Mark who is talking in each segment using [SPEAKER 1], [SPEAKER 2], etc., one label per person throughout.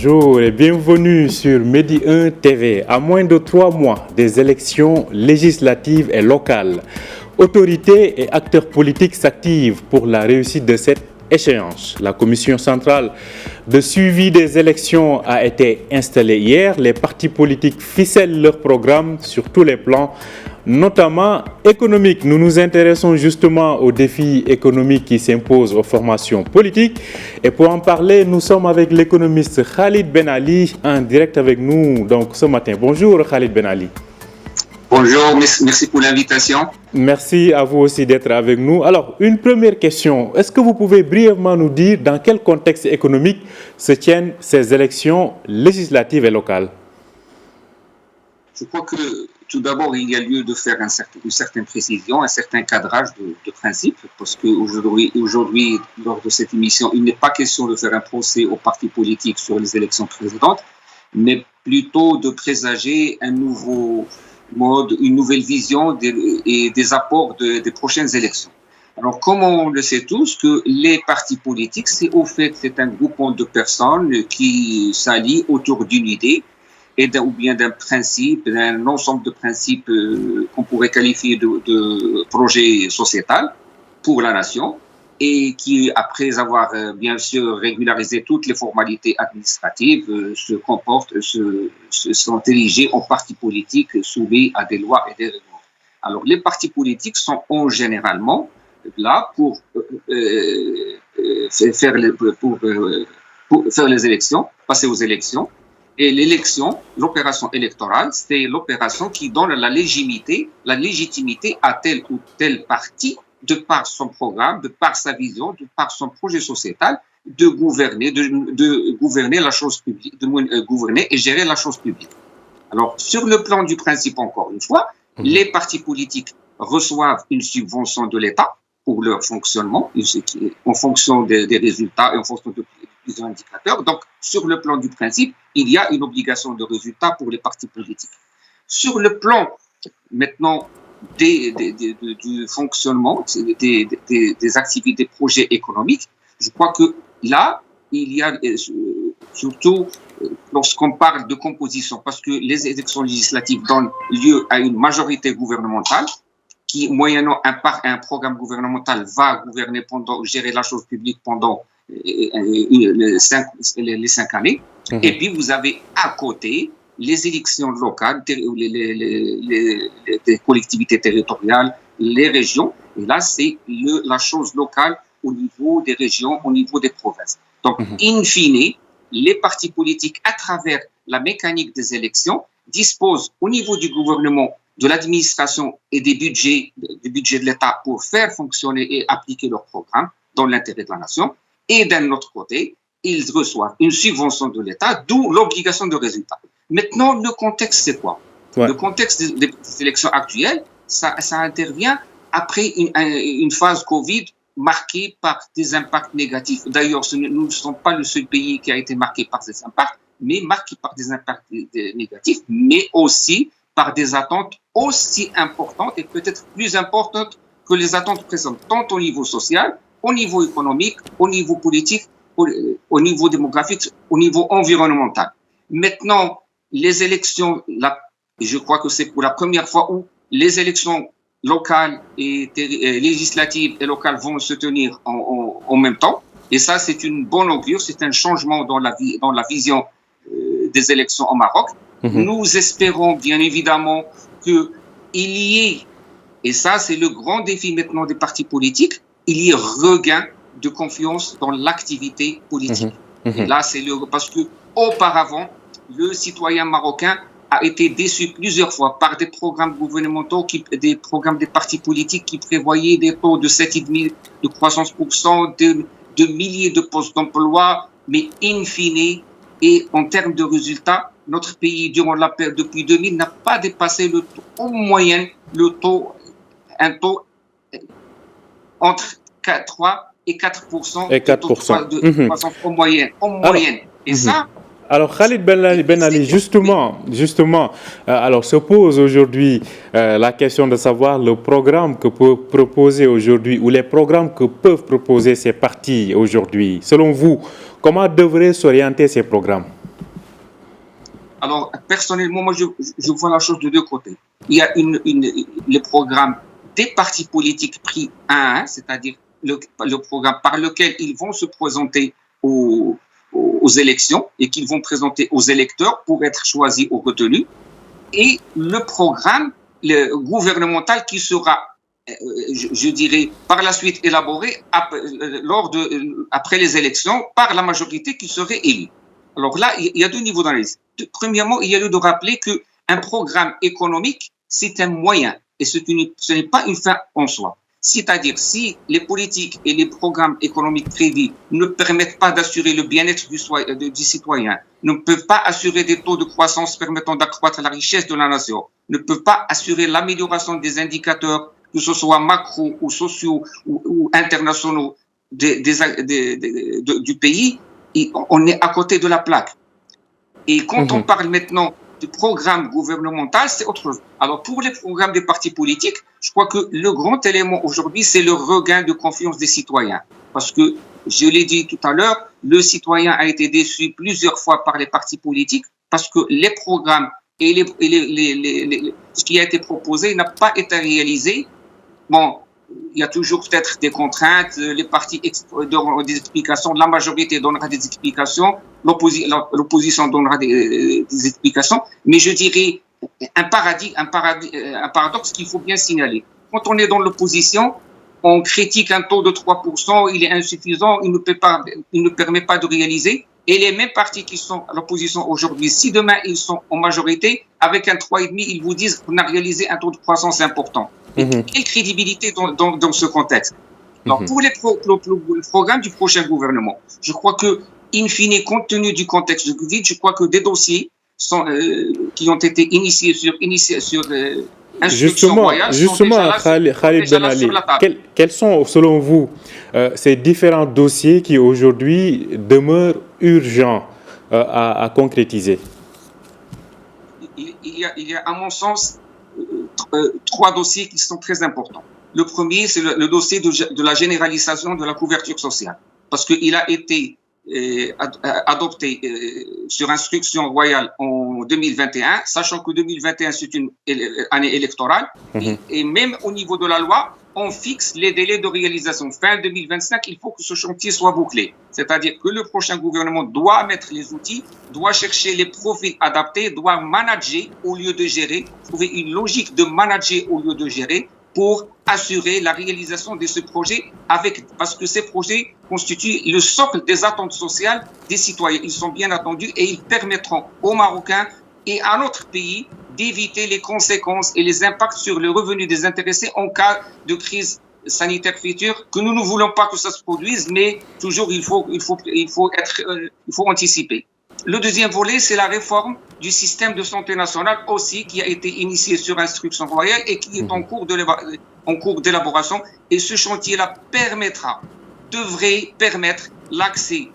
[SPEAKER 1] bonjour et bienvenue sur Medi 1 TV. À moins de 3 mois des élections législatives et locales, autorités et acteurs politiques s'activent pour la réussite de cette échéance. La commission centrale de suivi des élections a été installée hier. Les partis politiques ficellent leur programme sur tous les plans, notamment économiques. Nous nous intéressons justement aux défis économiques qui s'imposent aux formations politiques. Et pour en parler, nous sommes avec l'économiste Khalid Ben Ali en direct avec nous donc ce matin. Bonjour Khalid Ben Ali.
[SPEAKER 2] Bonjour, merci pour l'invitation.
[SPEAKER 1] Merci à vous aussi d'être avec nous. Alors, une première question. Est-ce que vous pouvez brièvement nous dire dans quel contexte économique se tiennent ces élections législatives et locales?
[SPEAKER 2] Je crois que tout d'abord, il y a lieu de faire une certaine précision, un certain cadrage de principe, parce qu'aujourd'hui, lors de cette émission, il n'est pas question de faire un procès aux partis politiques sur les élections précédentes, mais plutôt de présager un nouveau mode, une nouvelle vision et des apports des prochaines élections. Alors, comme on le sait tous, que les partis politiques, c'est un groupement de personnes qui s'allient autour d'une idée ou bien d'un principe, d'un ensemble de principes qu'on pourrait qualifier de projet sociétal pour la nation, et qui, après avoir bien sûr régularisé toutes les formalités administratives, sont érigés en partis politiques soumis à des lois et des règlements. Alors, les partis politiques sont généralement là pour faire les élections, passer aux élections. Et l'élection, l'opération électorale, c'est l'opération qui donne la légitimité à tel ou tel parti, de par son programme, de par sa vision, de par son projet sociétal, de gouverner la chose publique, de gouverner et gérer la chose publique. Alors, sur le plan du principe, encore une fois, les partis politiques reçoivent une subvention de l'État pour leur fonctionnement, en fonction des résultats et en fonction de plusieurs indicateurs. Donc, sur le plan du principe, il y a une obligation de résultat pour les partis politiques. Sur le plan, maintenant, du fonctionnement, des activités, des projets économiques, je crois que là, il y a surtout lorsqu'on parle de composition, parce que les élections législatives donnent lieu à une majorité gouvernementale qui, moyennant un programme gouvernemental, va gérer la chose publique pendant les 5 années. Et puis, vous avez à côté les élections locales, les collectivités territoriales, les régions. Et là, c'est la chose locale au niveau des régions, au niveau des provinces. Donc, in fine, les partis politiques, à travers la mécanique des élections, disposent au niveau du gouvernement, de l'administration et du budget de l'État pour faire fonctionner et appliquer leur programme dans l'intérêt de la nation. Et d'un autre côté, ils reçoivent une subvention de l'État, d'où l'obligation de résultat. Maintenant, le contexte, c'est quoi? Le contexte des élections actuelles, ça intervient après une phase Covid marquée par des impacts négatifs. D'ailleurs, nous ne sommes pas le seul pays qui a été marqué par ces impacts, mais marqué par des impacts négatifs, mais aussi par des attentes aussi importantes et peut-être plus importantes que les attentes présentes, tant au niveau social, au niveau économique, au niveau politique, au niveau démographique, au niveau environnemental. Maintenant, les élections, je crois que c'est pour la première fois où les élections locales et législatives et locales vont se tenir en même temps. Et ça, c'est une bonne augure, c'est un changement dans la vision des élections au Maroc. Nous espérons bien évidemment qu'il y ait, et ça c'est le grand défi maintenant des partis politiques, il y ait regain de confiance dans l'activité politique. Et là, parce que auparavant, le citoyen marocain a été déçu plusieurs fois par des programmes gouvernementaux, des programmes des partis politiques qui prévoyaient des taux de 7,5% de croissance de milliers de postes d'emploi, mais in fine, et en termes de résultats, notre pays, depuis 2000, n'a pas dépassé en moyenne un taux entre 3 et 4%, de croissance en moyenne. Et ça,
[SPEAKER 1] Alors Khalid Ben Ali, justement, alors se pose aujourd'hui la question de savoir le programme que peut proposer aujourd'hui ou les programmes que peuvent proposer ces partis aujourd'hui. Selon vous, comment devraient s'orienter ces programmes?
[SPEAKER 2] Alors, personnellement, moi, je vois la chose de deux côtés. Il y a le programme des partis politiques pris un à un, c'est-à-dire le programme par lequel ils vont se présenter aux élections et qu'ils vont présenter aux électeurs pour être choisis ou retenus, et le programme gouvernemental qui sera, je dirais, par la suite élaboré après les élections par la majorité qui serait élue. Alors là, il y a deux niveaux d'analyse. Premièrement, il y a lieu de rappeler qu'un programme économique, c'est un moyen et ce n'est pas une fin en soi. C'est-à-dire, si les politiques et les programmes économiques prévus ne permettent pas d'assurer le bien-être du citoyen, ne peuvent pas assurer des taux de croissance permettant d'accroître la richesse de la nation, ne peuvent pas assurer l'amélioration des indicateurs, que ce soit macro ou sociaux ou internationaux du pays, on est à côté de la plaque. Et quand on parle maintenant du programme gouvernemental, c'est autre chose. Alors, pour les programmes des partis politiques, je crois que le grand élément aujourd'hui, c'est le regain de confiance des citoyens. Parce que, je l'ai dit tout à l'heure, le citoyen a été déçu plusieurs fois par les partis politiques parce que les programmes et ce qui a été proposé n'a pas été réalisé. Bon, il y a toujours peut-être des contraintes, les partis donneront des explications, la majorité donnera des explications, l'opposition donnera des explications, mais je dirais un paradoxe qu'il faut bien signaler. Quand on est dans l'opposition, on critique un taux de 3%, il est insuffisant, il ne permet pas de réaliser, et les mêmes partis qui sont à l'opposition aujourd'hui, si demain ils sont en majorité, avec un 3,5, ils vous disent qu'on a réalisé un taux de croissance important. Quelle crédibilité dans ce contexte? Alors, pour le programme du prochain gouvernement, je crois que, in fine, compte tenu du contexte de Covid, je crois que des dossiers qui ont été initiés sur instruction royale
[SPEAKER 1] justement, Khalid Ben Ali, quels sont, selon vous, ces différents dossiers qui aujourd'hui demeurent urgents à concrétiser?
[SPEAKER 2] Il y a, à mon sens, trois dossiers qui sont très importants. Le premier, c'est le dossier de la généralisation de la couverture sociale, parce qu'il a été adopté sur instruction royale en 2021, sachant que 2021 c'est une année électorale, et même au niveau de la loi, on fixe les délais de réalisation. Fin 2025, il faut que ce chantier soit bouclé. C'est-à-dire que le prochain gouvernement doit mettre les outils, doit chercher les profils adaptés, doit manager au lieu de gérer, trouver une logique de manager au lieu de gérer pour assurer la réalisation de ce projet parce que ces projets constituent le socle des attentes sociales des citoyens. Ils sont bien attendus et ils permettront aux Marocains et à notre pays d'éviter les conséquences et les impacts sur le revenu des intéressés en cas de crise sanitaire future, que nous ne voulons pas que ça se produise, mais toujours il faut anticiper. Le deuxième volet, c'est la réforme du système de santé nationale aussi, qui a été initiée sur instruction royale et qui est en cours d'élaboration. Et ce chantier-là devrait permettre l'accès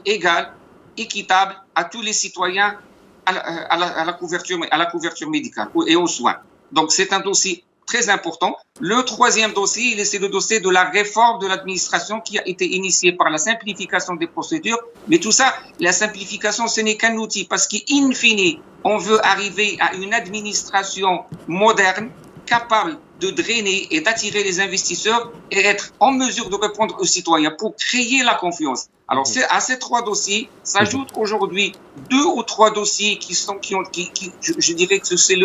[SPEAKER 2] égal, équitable à tous les citoyens à la couverture médicale et aux soins. Donc, c'est un dossier très important. Le troisième dossier, c'est le dossier de la réforme de l'administration qui a été initiée par la simplification des procédures. Mais tout ça, la simplification, ce n'est qu'un outil parce qu'in fine, on veut arriver à une administration moderne, capable de drainer et d'attirer les investisseurs et être en mesure de répondre aux citoyens pour créer la confiance. Alors, à ces trois dossiers s'ajoutent aujourd'hui 2 ou 3 dossiers je dirais que c'est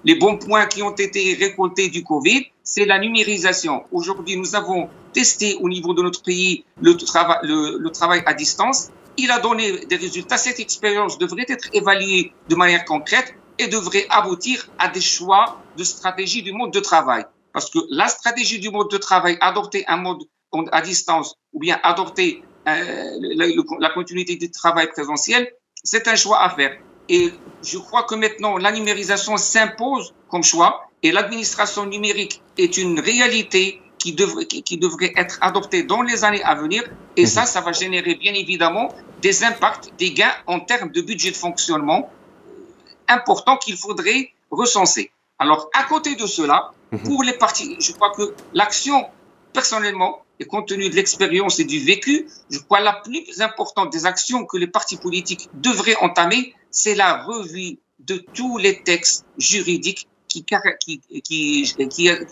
[SPEAKER 2] les bons points qui ont été récoltés du Covid. C'est la numérisation. Aujourd'hui, nous avons testé au niveau de notre pays le travail à distance. Il a donné des résultats. Cette expérience devrait être évaluée de manière concrète et devrait aboutir à des choix de stratégie du mode de travail. Parce que la stratégie du mode de travail, adopter un mode à distance ou bien adopter la continuité du travail présentiel, c'est un choix à faire. Et je crois que maintenant, la numérisation s'impose comme choix et l'administration numérique est une réalité qui devrait être adoptée dans les années à venir. Et ça va générer bien évidemment des impacts, des gains en termes de budget de fonctionnement important qu'il faudrait recenser. Alors, à côté de cela, pour les partis, je crois que l'action, personnellement, et compte tenu de l'expérience et du vécu, je crois la plus importante des actions que les partis politiques devraient entamer, c'est la revue de tous les textes juridiques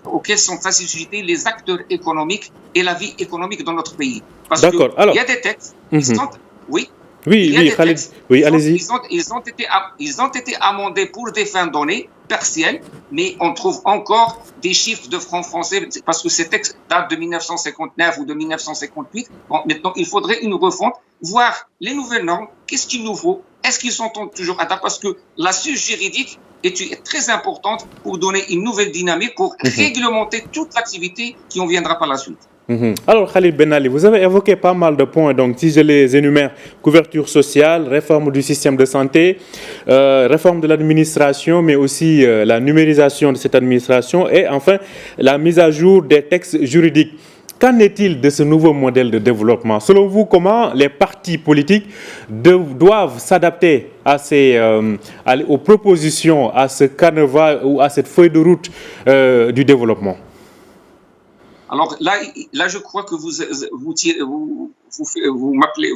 [SPEAKER 2] auxquels sont assujettis les acteurs économiques et la vie économique dans notre pays. Parce qu'il y a des textes qui sont... Oui.
[SPEAKER 1] Oui, Khalid. Oui, allez-y.
[SPEAKER 2] Ils ont été amendés pour des fins données partielles, mais on trouve encore des chiffres de francs français parce que ces textes datent de 1959 ou de 1958. Bon, maintenant, il faudrait une refonte, voir les nouvelles normes, qu'est-ce qu'il nous faut, est-ce qu'ils sont toujours adaptés, parce que la suite juridique est très importante pour donner une nouvelle dynamique, pour réglementer toute l'activité qui en viendra par la suite.
[SPEAKER 1] Alors Khalid Ben Ali, vous avez évoqué pas mal de points, donc si je les énumère: couverture sociale, réforme du système de santé, réforme de l'administration, mais aussi la numérisation de cette administration et enfin la mise à jour des textes juridiques. Qu'en est-il de ce nouveau modèle de développement? Selon vous, comment les partis politiques doivent s'adapter aux propositions, à ce canevas ou à cette feuille de route du développement?
[SPEAKER 2] Alors là, je crois que vous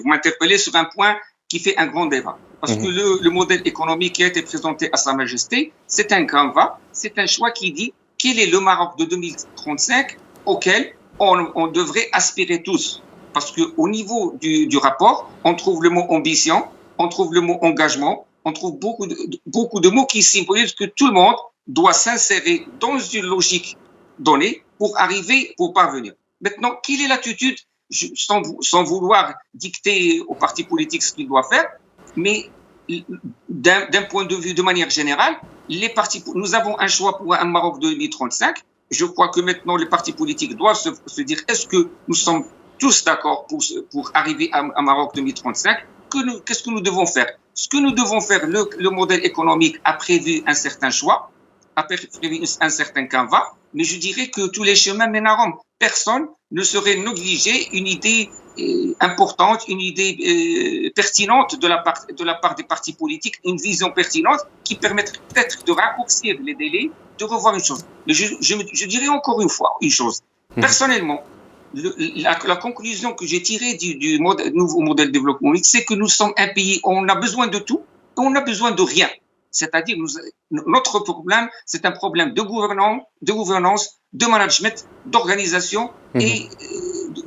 [SPEAKER 2] m'interpellez sur un point qui fait un grand débat. Parce que le modèle économique qui a été présenté à Sa Majesté, c'est un canevas, c'est un choix qui dit quel est le Maroc de 2035 auquel on devrait aspirer tous. Parce qu'au niveau du rapport, on trouve le mot ambition, on trouve le mot engagement, on trouve beaucoup de mots qui symbolisent que tout le monde doit s'insérer dans une logique donnée pour parvenir. Maintenant, quelle est l'attitude, sans vouloir dicter aux partis politiques ce qu'ils doivent faire, mais d'un point de vue de manière générale, nous avons un choix pour un Maroc de 2035. Je crois que maintenant les partis politiques doivent se dire: est-ce que nous sommes tous d'accord pour arriver à un Maroc 2035? Qu'est-ce que nous devons faire? Ce que nous devons faire, le modèle économique a prévu un certain choix, a prévu un certain canevas, mais je dirais que tous les chemins mènent à Rome. Personne ne saurait négliger une idée importante, une idée pertinente de la part des partis politiques, une vision pertinente qui permettrait peut-être de raccourcir les délais, de revoir une chose. Mais je dirais encore une fois une chose. Personnellement, la conclusion que j'ai tirée du nouveau modèle de développement, c'est que nous sommes un pays où on a besoin de tout et on a besoin de rien. C'est-à-dire, notre problème, c'est un problème de gouvernance, de management, d'organisation et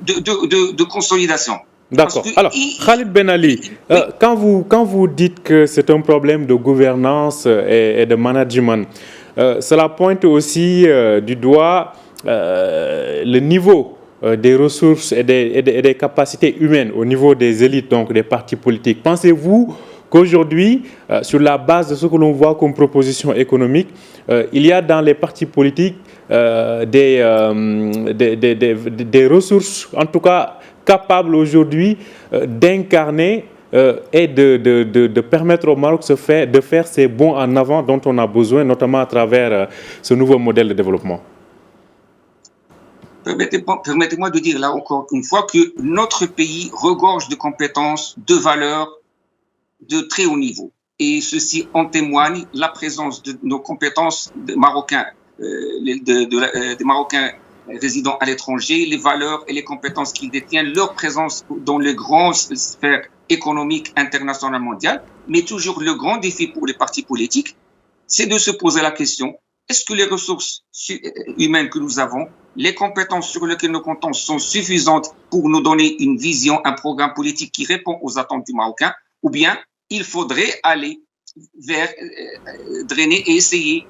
[SPEAKER 2] de consolidation.
[SPEAKER 1] D'accord. Alors, Khalid Ben Ali, quand vous dites que c'est un problème de gouvernance et de management, cela pointe aussi du doigt le niveau des ressources et des capacités humaines au niveau des élites, donc des partis politiques. Pensez-vous qu'aujourd'hui, sur la base de ce que l'on voit comme proposition économique, il y a dans les partis politiques des ressources, en tout cas capables aujourd'hui d'incarner et de permettre au Maroc de faire ces bons en avant dont on a besoin, notamment à travers ce nouveau modèle de développement?
[SPEAKER 2] Permettez-moi de dire là encore une fois que notre pays regorge de compétences, de valeurs de très haut niveau. Et ceci en témoigne la présence de nos compétences des Marocains résidant à l'étranger, les valeurs et les compétences qu'ils détiennent, leur présence dans les grandes sphères économiques internationales mondiales. Mais toujours le grand défi pour les partis politiques, c'est de se poser la question: est-ce que les ressources humaines que nous avons, les compétences sur lesquelles nous comptons sont suffisantes pour nous donner une vision, un programme politique qui répond aux attentes du Marocain, ou bien il faudrait aller vers drainer et essayer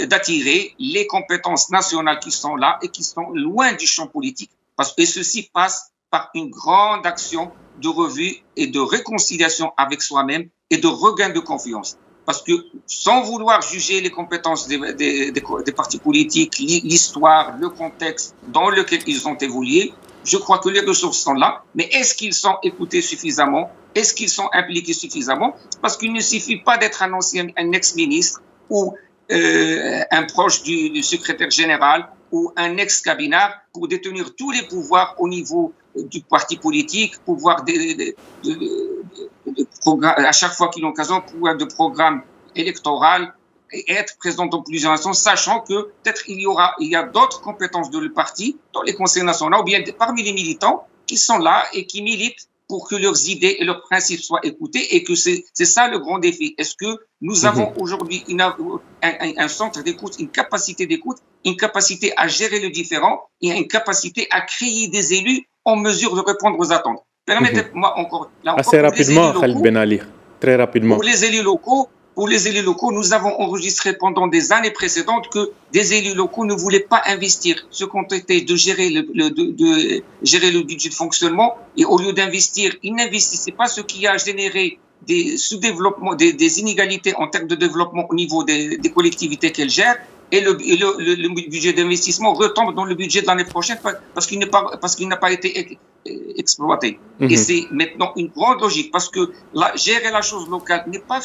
[SPEAKER 2] d'attirer les compétences nationales qui sont là et qui sont loin du champ politique. Et ceci passe par une grande action de revue et de réconciliation avec soi-même et de regain de confiance. Parce que sans vouloir juger les compétences des partis politiques, l'histoire, le contexte dans lequel ils ont évolué, je crois que les ressources sont là, mais est-ce qu'ils sont écoutés suffisamment? Est-ce qu'ils sont impliqués suffisamment? Parce qu'il ne suffit pas d'être un ex-ministre ou un proche du secrétaire général ou un ex-cabinet pour détenir tous les pouvoirs au niveau du parti politique, pouvoir à chaque fois qu'il y a l'occasion, pouvoir de programme électoral et être présent dans plusieurs instances, sachant que peut-être il y a d'autres compétences de le parti dans les conseils nationaux ou bien parmi les militants qui sont là et qui militent pour que leurs idées et leurs principes soient écoutés, et que c'est ça le grand défi. Est-ce que nous avons aujourd'hui un centre d'écoute, une capacité d'écoute, une capacité à gérer le différent et une capacité à créer des élus en mesure de répondre aux attentes? Permettez-moi encore,
[SPEAKER 1] assez rapidement, Khalid Ben Ali, très rapidement.
[SPEAKER 2] Pour les élus locaux, nous avons enregistré pendant des années précédentes que des élus locaux ne voulaient pas investir. Ce qu'on était de gérer gérer le budget de fonctionnement, et au lieu d'investir, ils n'investissaient pas, ce qui a généré des sous-développements, des inégalités en termes de développement au niveau des collectivités qu'elles gèrent. Et le budget d'investissement retombe dans le budget de l'année prochaine parce qu'il n'a pas été exploité. Et c'est maintenant une grande logique, parce que gérer la chose locale n'est pas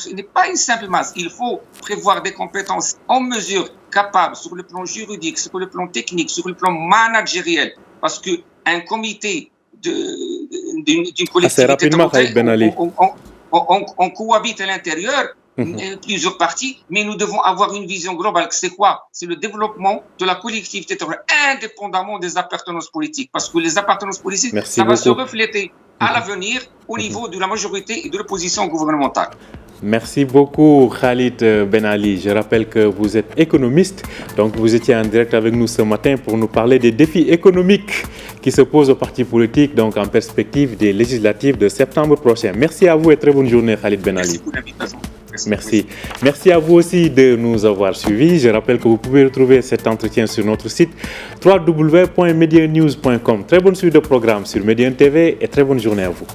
[SPEAKER 2] une simple masse. Il faut prévoir des compétences en mesure, capables sur le plan juridique, sur le plan technique, sur le plan managériel, parce que un comité d'une collectivité on cohabite à l'intérieur, plusieurs parties, mais nous devons avoir une vision globale. C'est quoi? C'est le développement de la collectivité territoriale, indépendamment des appartenances politiques, parce que les appartenances politiques, ça va se refléter à l'avenir au niveau de la majorité et de l'opposition gouvernementale.
[SPEAKER 1] Merci beaucoup Khalid Ben Ali. Je rappelle que vous êtes économiste, donc vous étiez en direct avec nous ce matin pour nous parler des défis économiques qui se posent aux partis politiques, donc en perspective des législatives de septembre prochain. Merci à vous et très bonne journée Khalid Ben Ali.
[SPEAKER 2] Merci pour l'invitation.
[SPEAKER 1] Merci. Merci à vous aussi de nous avoir suivis. Je rappelle que vous pouvez retrouver cet entretien sur notre site www.medianews.com. Très bonne suite de programme sur Média 1 TV et très bonne journée à vous.